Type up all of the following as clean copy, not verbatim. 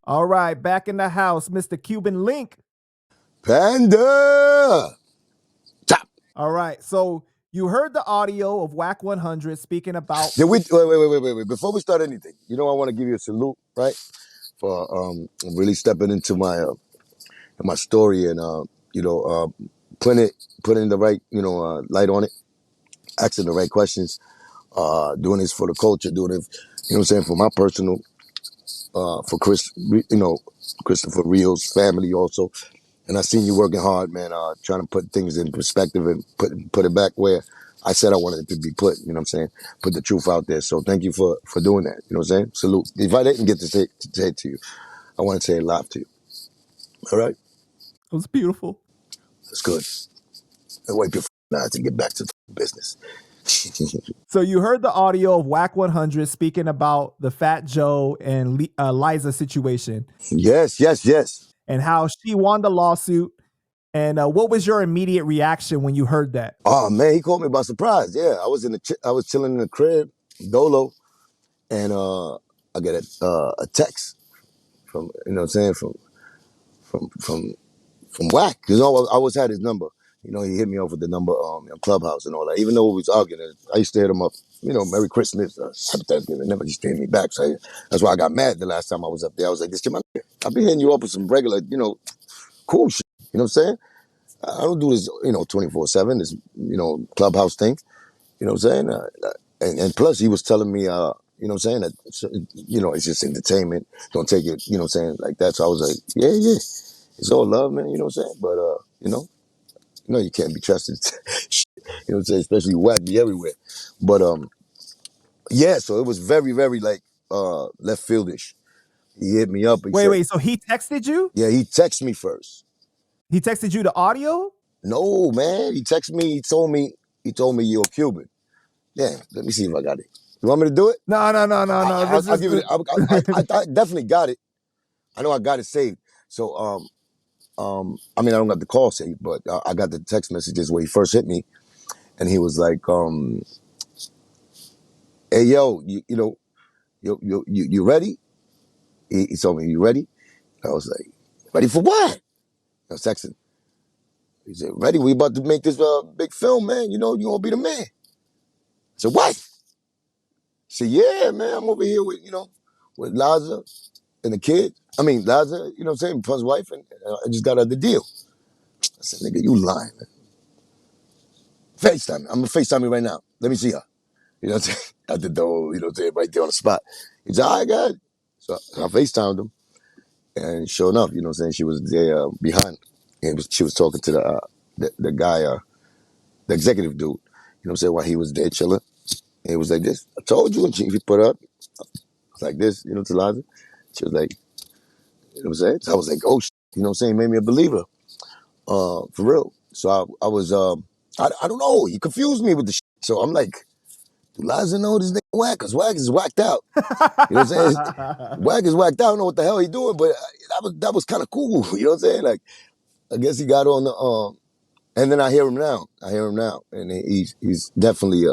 All right, back in the house, Mr. Cuban Link. PANDA. Chop. All right, so you heard the audio of Wack 100 speaking about. Wait. Before we start anything, I want to give you a salute, right? For really stepping into my story and putting the right light on it, asking the right questions, doing this for the culture, doing it, for my personal, for Christopher Rios' family also. And I seen you working hard, man, trying to put things in perspective and put it back where I said I wanted it to be put, put the truth out there. So thank you for doing that, Salute. If I didn't get to say it to you, I want to say it live to you. All right? It was beautiful. That's good. And wipe your eyes and get back to the business. So you heard the audio of Wack 100 speaking about the Fat Joe and Liza situation. Yes. And how she won the lawsuit. And what was your immediate reaction when you heard that? Oh man, he caught me by surprise. Yeah, I was chilling in the crib, dolo, and I get a text from from Wack, because I always had his number. He hit me up with the number Clubhouse and all that. Even though we was arguing, I used to hit him up. Merry Christmas, Happy Thanksgiving. Never just hit me back. So that's why I got mad the last time I was up there. I was like, "This shit, I've been hitting you up with some regular, cool shit." You know what I'm saying? I don't do this, 24/7. This, Clubhouse thing. You know what I'm saying? And plus, he was telling me, that it's just entertainment. Don't take it, like that. So I was like, yeah. It's all love, man, you know what I'm saying? But, you can't be trusted. You know what I'm saying? Especially Wack be everywhere. But, yeah, so it was very, very, left fieldish. He hit me up. Wait, so he texted you? Yeah, he texted me first. He texted you the audio? No, man. He texted me. He told me you're Cuban. Yeah, let me see if I got it. You want me to do it? No. I'll give it. I definitely got it. I know I got it saved. So, I don't got the call saved, but I got the text messages where he first hit me, and he was like, "Hey, yo, you ready?" He told me, "You ready?" I was like, "Ready for what?" I was texting. He said, "Ready? We about to make this big film, man. You gonna be the man." I said, "What?" He said, "Yeah, man. I'm over here with with Liza and the kid. Liza, you know what I'm saying, plus wife, and I just got her the deal." I said, "Nigga, you lying, man. FaceTime. I'm gonna FaceTime you right now. Let me see her." You know what I'm saying? At the door, right there on the spot. He said, "All right, God." So I FaceTimed him. And sure enough, she was there behind. And she was talking to the guy, the executive dude. You know what I'm saying? While he was there chilling. And he was like this. "I told you." And she put up like this, to Liza. She was like, you know what I'm saying? So I was like, "Oh, you know what I'm saying?" Made me a believer. For real. So I was, I don't know. He confused me with the shit. So I'm like, do Liza know this nigga Wack? Because Wack is whacked out. You know what I'm saying? Wack is whacked out. I don't know what the hell he doing, but that was kind of cool. You know what I'm saying? Like, I guess he got on the, and then I hear him now. And he's definitely,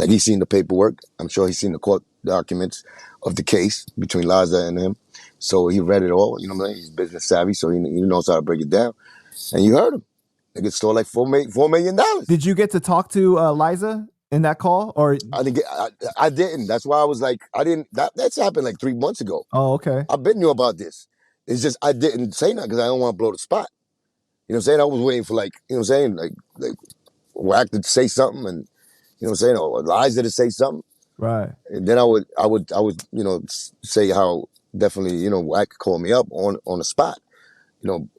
he's seen the paperwork. I'm sure he's seen the court documents of the case between Liza and him. So he read it all. You know what I'm saying? He's business savvy, so he knows how to break it down. And you heard him. Nigga stole like $4 million. Did you get to talk to Liza in that call? Or I didn't. That's why I was like, I didn't. That's happened like 3 months ago. Oh, okay. I bet knew about this. It's just I didn't say nothing because I don't want to blow the spot. You know what I'm saying? I was waiting for like Wack to say something, and you know what I'm saying, or Liza to say something. Right. And then I would say how definitely Wack called me up on the spot.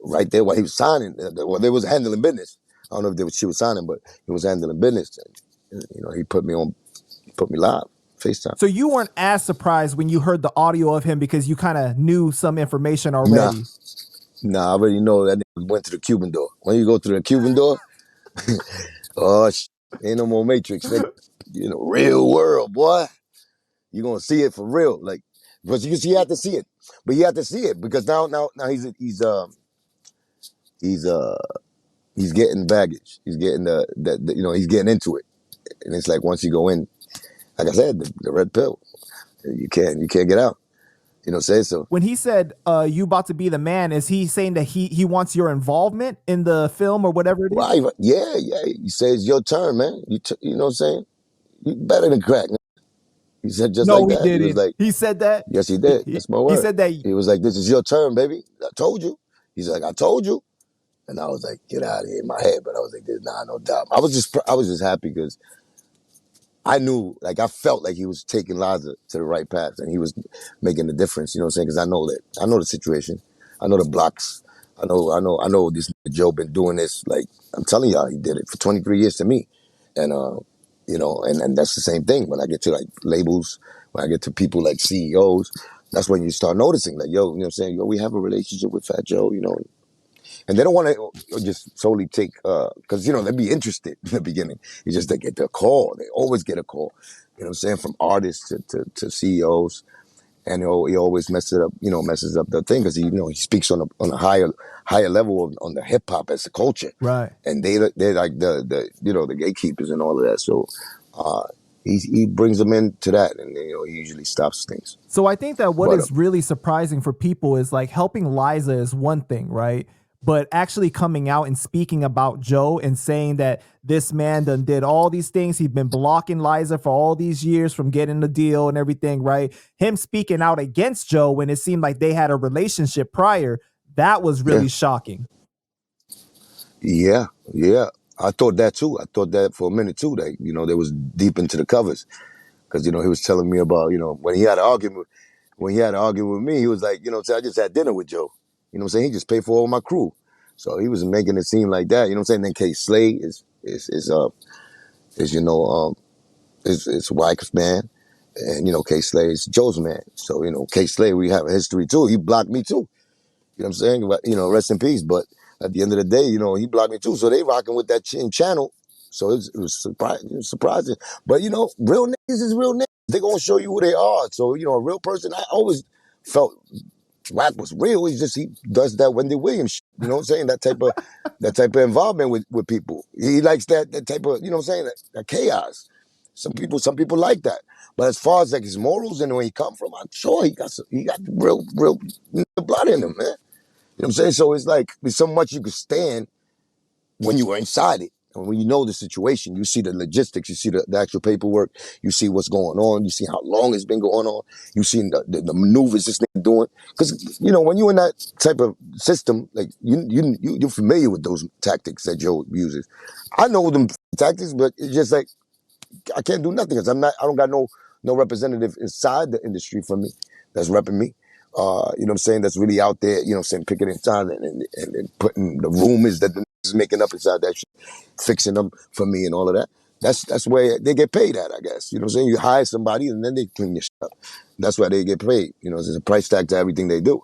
Right there while he was signing. Well, they was handling business. I don't know if she was signing, but he was handling business. He put me live, FaceTime. So you weren't as surprised when you heard the audio of him because you kind of knew some information already? Nah, I already know that nigga went to the Cuban door. When you go through the Cuban door, ain't no more Matrix, nigga. Real world, boy. You're gonna see it for real. Like, but you have to see it. But you have to see it because now he's getting baggage. He's getting he's getting into it. And it's like once you go in, like I said, the red pill. You can't get out. You know what I'm saying? So When he said you about to be the man, is he saying that he wants your involvement in the film or whatever it is? right, yeah. He says your turn, man. You know what I'm saying? You better than crack. He said just like No, he that. He was didn't. like, He said that. yes, he did. That's my He word. said that. He was like, this is your turn, baby. I told you. He's like, I told you. And I was like, get out of here in my head. But I was like, there's no doubt. I was just happy because I knew, like, I felt like he was taking Liza to the right path and he was making the difference. You know what I'm saying? Because I know the situation. I know the blocks. I know this Joe been doing this. Like, I'm telling y'all, he did it for 23 years to me. And, you know, and that's the same thing. When I get to like labels, when I get to people like CEOs, that's when you start noticing, like, yo, you know what I'm saying? Yo, we have a relationship with Fat Joe, you know, and they don't want to just solely take, because, you know, they'd be interested in the beginning. It's just they get the call. They always get a call, you know what I'm saying, from artists to CEOs. And he always messes up the thing because he speaks on a higher level on the hip hop as a culture. Right. And they're like the gatekeepers and all of that. So he brings them into that, and he usually stops things. So I think that what But is really surprising for people is like helping Liza is one thing, right? But actually coming out and speaking about Joe and saying that this man done did all these things. He'd been blocking Liza for all these years from getting the deal and everything, right? Him speaking out against Joe when it seemed like they had a relationship prior, that was really shocking. yeah, I thought that too. I thought that for a minute too. That they was deep into the covers because he was telling me about when he had an argument. When he had an argument with me, he was like, I just had dinner with Joe. You know what I'm saying? He just paid for all my crew. So he was making it seem like that. You know what I'm saying? Then K Slay is Wack's man. And K Slay is Joe's man. So, K Slay, we have a history too. He blocked me too. You know what I'm saying? But, rest in peace. But at the end of the day, he blocked me too. So they rocking with that channel. So it was surprising. But, real niggas is real niggas. They're going to show you who they are. So, a real person, I always felt Wack was real. He does that Wendy Williams shit. You know what I'm saying? That type of involvement with people. He likes that type of, that chaos. Some people like that. But as far as like his morals and where he come from, I'm sure he got real blood in him, man. You know what I'm saying? So it's like there's so much you could stand when you were inside it. And when you know the situation, you see the logistics, you see the actual paperwork, you see what's going on, you see how long it's been going on, you see the maneuvers this nigga doing. Because, when you're in that type of system, like you're familiar with those tactics that Joe uses. I know them tactics, but it's just like, I can't do nothing because I don't got no representative inside the industry for me that's repping me. You know what I'm saying? That's really out there, saying picking in time and putting the rumors that the niggas making up inside that shit, fixing them for me and all of that. That's where they get paid at, I guess. You know what I'm saying? You hire somebody and then they clean your shit up. That's why they get paid. There's a price tag to everything they do.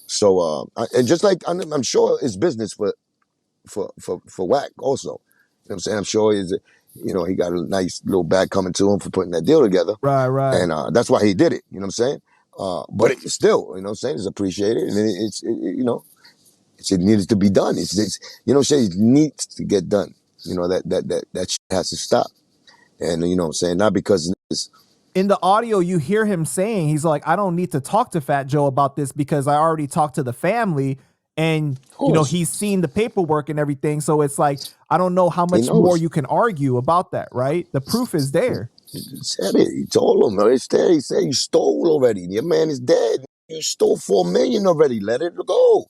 So, and just like, I'm sure it's business for Wack also. You know what I'm saying? I'm sure he got a nice little bag coming to him for putting that deal together. Right. And that's why he did it. You know what I'm saying? But it's still, you know what I'm saying? It's appreciated. And it needs to be done. It's you know what I'm saying? It needs to get done. That shit has to stop. And you know what I'm saying? Not because it's, in the audio, you hear him saying, he's like, I don't need to talk to Fat Joe about this because I already talked to the family and, he's seen the paperwork and everything. So it's like, I don't know how much more you can argue about that, right? The proof is there. He said it. He told him, it's there. He said, you stole already. Your man is dead. You stole $4 million already. Let it go.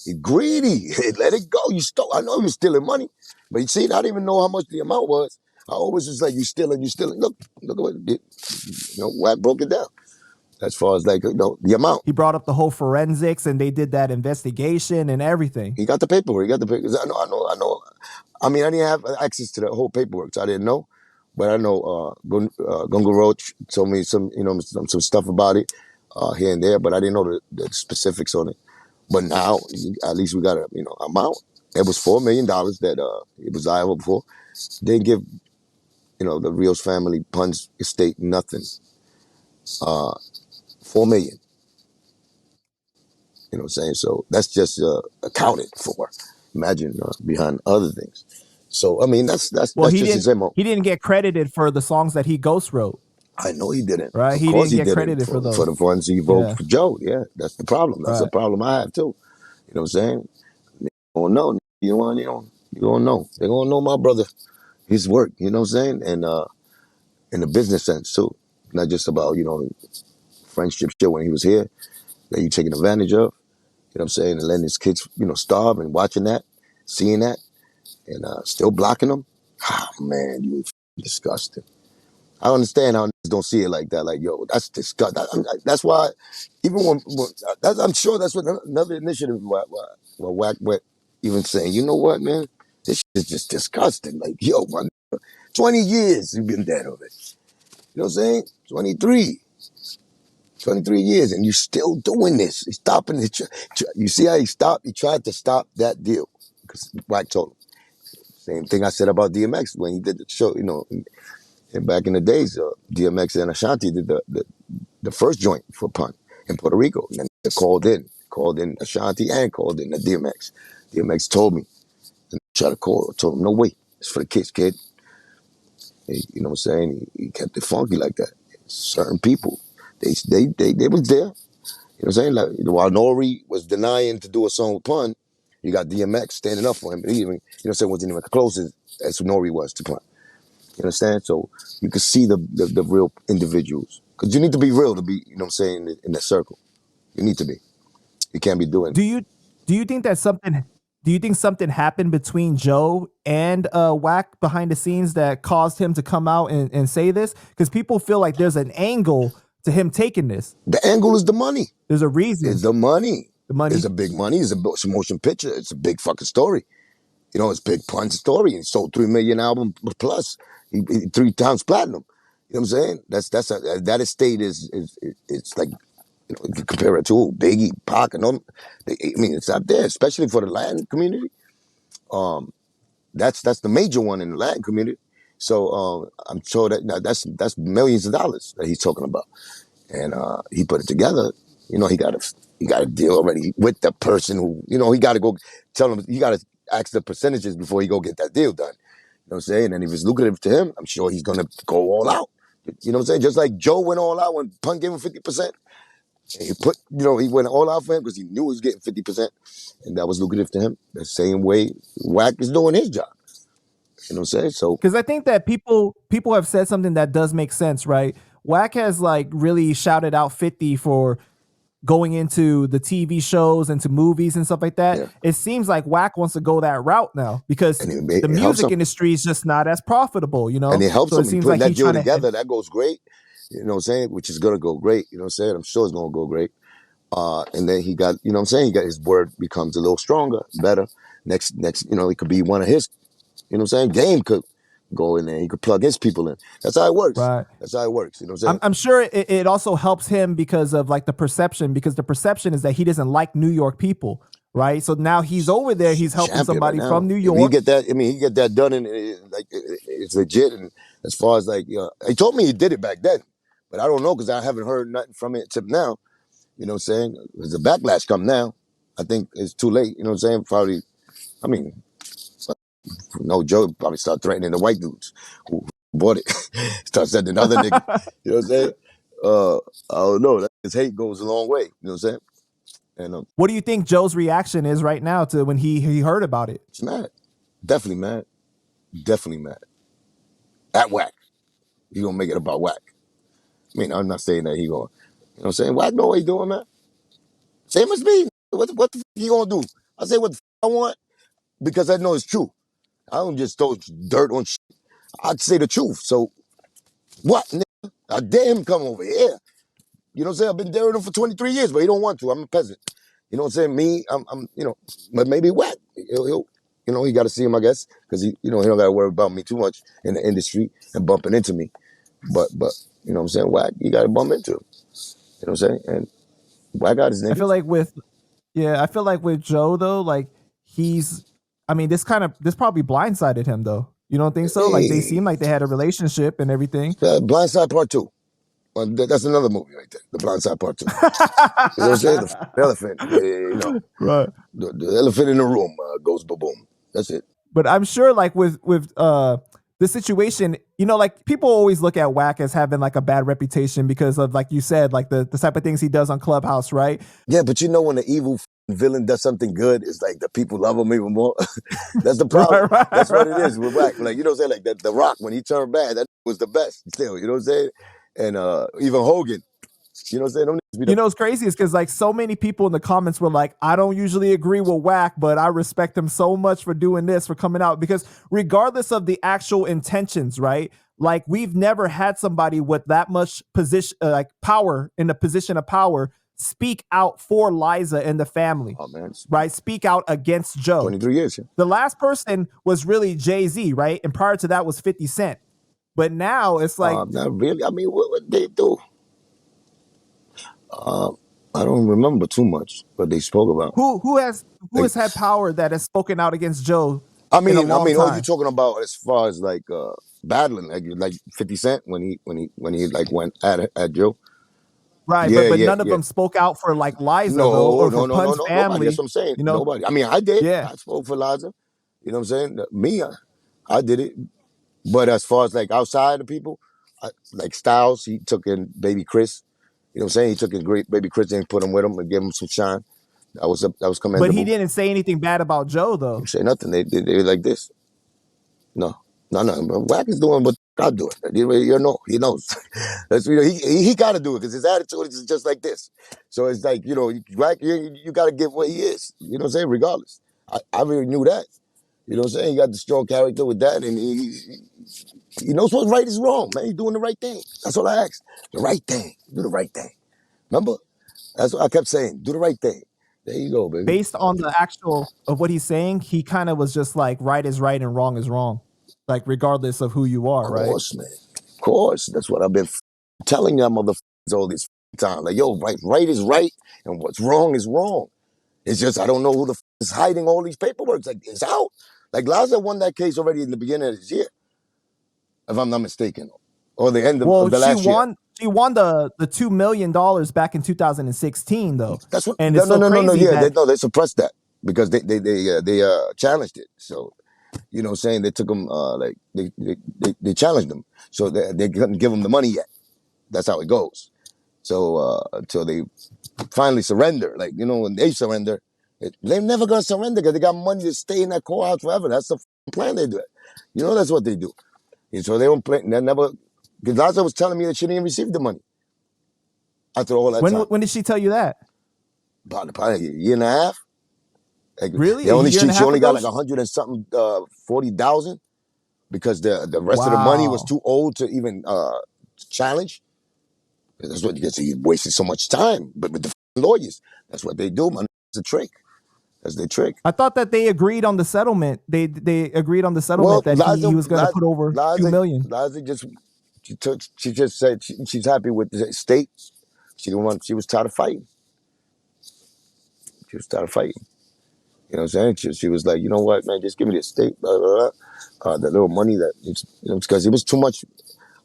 You're greedy. Let it go. You stole. I know you're stealing money. But you see, I didn't even know how much the amount was. I always was like, you stealing. Look at what it did. Wack broke it down. As far as like, the amount. He brought up the whole forensics and they did that investigation and everything. He got the paperwork. I know. I mean, I didn't have access to the whole paperwork, so I didn't know. But I know Gunga Roach told me some stuff about it here and there, but I didn't know the specifics on it. But now, at least we got a amount. It was $4 million that it was liable for. They give the Rios family, Pun's estate, nothing. $4 million. You know what I'm saying? So that's just accounted for. Imagine behind other things. So I mean, that's just his MO. He didn't get credited for the songs that he ghost wrote. I know he didn't. right? Of He course didn't he get didn't. credited for For those. the ones he voted Yeah, for Joe. Yeah, that's the problem. That's a right. problem I have too. You know what I'm saying? You don't know. You don't know. They gonna know my brother, his work. You know what I'm saying? And in the business sense too, not just about friendship shit when he was here that you taking advantage of. You know what I'm saying? And letting his kids starve and watching that, seeing that, and still blocking them. Ah man, you disgusting. I understand how niggas don't see it like that. Like, yo, that's disgusting. That's why, even I'm sure that's what another initiative where Wack went, even saying, you know what, man, this shit is just disgusting. Like, yo, 20 years you've been dead of it. You know what I'm saying? 23 years, and you're still doing this. He's stopping it. You see how he stopped? He tried to stop that deal because Wack told him. Same thing I said about DMX when he did the show. And back in the days, DMX and Ashanti did the first joint for Pun in Puerto Rico. And then they called in Ashanti and called in the DMX. DMX told me, and I tried to call, told him, no way, it's for the kids, kid. You know what I'm saying? He kept it funky like that. Certain people, they was there. You know what I'm saying? Like, while Nori was denying to do a song with Pun, you got DMX standing up for him. But he even, wasn't even close as Nori was to Pun. You understand? So you can see the real individuals. Because you need to be real to be, in that circle. You need to be. You can't be doing. Do you do you think that something do you think something happened between Joe and Wack behind the scenes that caused him to come out and say this? Because people feel like there's an angle to him taking this. The angle is the money. There's a It's reason. the money. The It's money. a big money. It's a motion picture. It's a big fucking story. It's Big Pun's story. He sold 3 million album plus. He 3 times platinum. You know what I'm saying? That estate is it's like you can compare it to Biggie, Pac, and them. I mean, it's out there, especially for the Latin community. That's the major one in the Latin community. So I'm sure that's millions of dollars that he's talking about, and he put it together. He got a deal already with the person who he got to go tell him he got to ask the percentages before he go get that deal done. You know what I'm saying? And if it's lucrative to him, I'm sure he's gonna go all out. You know what I'm saying? Just like Joe went all out when Punk gave him 50%. He went all out for him because he knew he was getting 50%, and that was lucrative to him. The same way Wack is doing his job. You know what I'm saying? So Because I think that people have said something that does make sense, right? Wack has like really shouted out 50 for going into the TV shows and to movies and stuff like that. yeah, It seems like Wack wants to go that route now because and the it helps music him, industry is just not as profitable, you and know? it helps So it him. He seems putting like that he's deal trying to, together. That goes great. You know what I'm saying? Which is gonna go great. You know what I'm saying? I'm sure it's gonna go great. And then he got, you know what I'm saying? He got his word becomes a little stronger, better. Next, it could be one of his, what I'm saying? Game could go in there. He could plug his people in. That's how it works. right. That's how it works. You know what I'm saying? I'm sure it also helps him because of like the perception, because the perception is that he doesn't like New York people, right? So now he's over there, he's helping Champion right somebody now. from New If he York. get that, he get that done, and it's legit. And as far as he told me he did it back then, but I don't know because I haven't heard nothing from it till now. You know what I'm saying? There's a backlash come now. I think it's too late. You know what I'm saying? Probably. I mean, no joke. Probably start threatening the white dudes who bought it. Start sending other niggas. You know what I'm saying? I don't know. His hate goes a long way. You know what I'm saying? And What do you think Joe's reaction is right now to when he heard about it? it's mad. Definitely mad. Definitely mad. At Wack. He gonna make it about Wack. I mean, I'm not saying that he gonna, what I'm saying? Wack know what he doing, man. Same as me. What the he gonna do? I say what the I want because I know it's true. I don't just throw dirt on shit. I'd say the truth. So what, nigga? I dare him come over here. You know what I'm saying? I've been daring him for 23 years, but he don't want to. I'm a peasant. You know what I'm saying? Me, I'm but maybe Wack. He'll he got to see him, I guess, because he don't got to worry about me too much in the industry and bumping into me. But you know what I'm saying? Wack, you got to bump into him. You know what I'm saying? And Wack got his I feel niggas. like with I feel like with Joe though, like he's I mean, this probably blindsided him though. You don't think so? Like they Hey, seem like they had a relationship and everything. Blind Side Part 2. That's another movie right there. The Blind Side Part 2. You know what I'm saying? The elephant. Right. The elephant in the room goes boom. That's it. But I'm sure like with the situation, like people always look at Wack as having like a bad reputation because of, like you said, like the type of things he does on Clubhouse, right? Yeah, but when the evil villain does something good, it's like the people love him even more. That's the problem. Right, That's what it right. is with Wack. Like, you know what I'm saying? Like the Rock, when he turned bad, that was the best still, you know what I'm saying? And even Hogan, you know what I'm saying? Them niggas be the What's crazy is because like so many people in the comments were like, I don't usually agree with Wack, but I respect him so much for doing this, for coming out. Because regardless of the actual intentions, right? Like we've never had somebody with that much position, like power, in a position of power, speak out for Liza and the family, oh man, it's right? Speak out against Joe. 23 years. Yeah. The last person was really Jay-Z, right? And prior to that was 50 Cent. But now it's like, Not really. I mean, what they do? I don't remember too much what they spoke about. who has Like, had power that has spoken out against Joe I in a mean, long oh, you time? talking about as far as like battling, like 50 Cent when he like went at Joe? Right, Yeah, but yeah, none of yeah. them spoke out for like Liza though, No, or no, for no, no, Pun's no. Nobody. That's family. what I'm saying. You know, Nobody. I mean, I did. yeah. I spoke for Liza. You know what I'm saying? Me, I did it. But as far as like outside of people, like Styles, he took in Baby Chris. You know what I'm saying? He took in great Baby Chris and put him with him and gave him some shine. That was But he commendable. didn't say anything bad about Joe You though. say nothing. They like this. No, no, no. Wack is doing what I do it. You know, he knows. That's he got to do it because his attitude is just like this. So it's like Wack, you got to give what he is. You know what I'm saying? Regardless, I really knew that. You know what I'm saying? He got the strong character with that, and he knows what's right is wrong. Man, he's doing the right thing. That's all I asked. The right thing. Do the right thing. Remember? That's what I kept saying. Do the right thing. There you go, baby. Based on the actual of what he's saying, he kind of was just like right is right and wrong is wrong, like regardless of who you Of are, right? course, man. Of course. That's what I've been telling y'all motherfuckers all this time. Like, yo, right is right, and what's wrong is wrong. It's just I don't know who the is hiding all these paperwork. Like, it's out. Like, Laza won that case already in the beginning of this year, if I'm not mistaken, or the end Well, of the she last year. won. She won the $2 million back in 2016, though, That's what. and No, it's no, so no, no, no. crazy Yeah, that they suppressed that because they challenged it. So you know, what I'm saying they took them like they challenged them, so they couldn't give them the money yet. That's how it goes. So until they finally surrender, like when they surrender, they're never gonna surrender because they got money to stay in that courthouse forever. That's the plan they do it. That's what they do. And so they don't play. They never. Because Laza was telling me that she didn't receive the money after all that time. when did she tell you that? Probably a year and a half. Like Really, a year and a she half only got ago? like 100 and something 40,000 because the rest of the money was Wow. too old to even challenge. That's what you get. So you wasted so much time. But with the lawyers, that's what they do, man. It's a trick. That's their trick. I thought that they agreed on the settlement. They agreed on the Well, settlement that he was going to put over 2 million. Liza just she just said she's happy with the state. She didn't want. She was tired of fighting. She was tired of fighting. You know what I'm saying? She was like, you know what, man, just give me the state, blah, blah, blah. The little money that, because it was too much.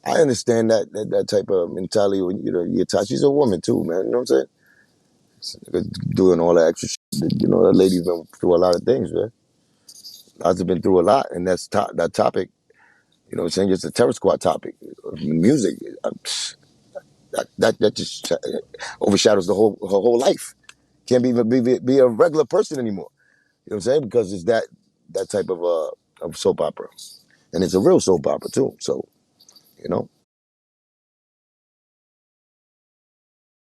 I understand that type of mentality when you're attached. She's a woman too, man. You know what I'm saying? Doing all that extra shit. That lady's been through a lot of things, man. Lots have been through a lot, and that topic. You know what I'm saying? Just a terror squad topic. Music. That just overshadows her whole life. Can't even be a regular person anymore. You know what I'm saying? Because it's that type of soap opera, and it's a real soap opera too. So,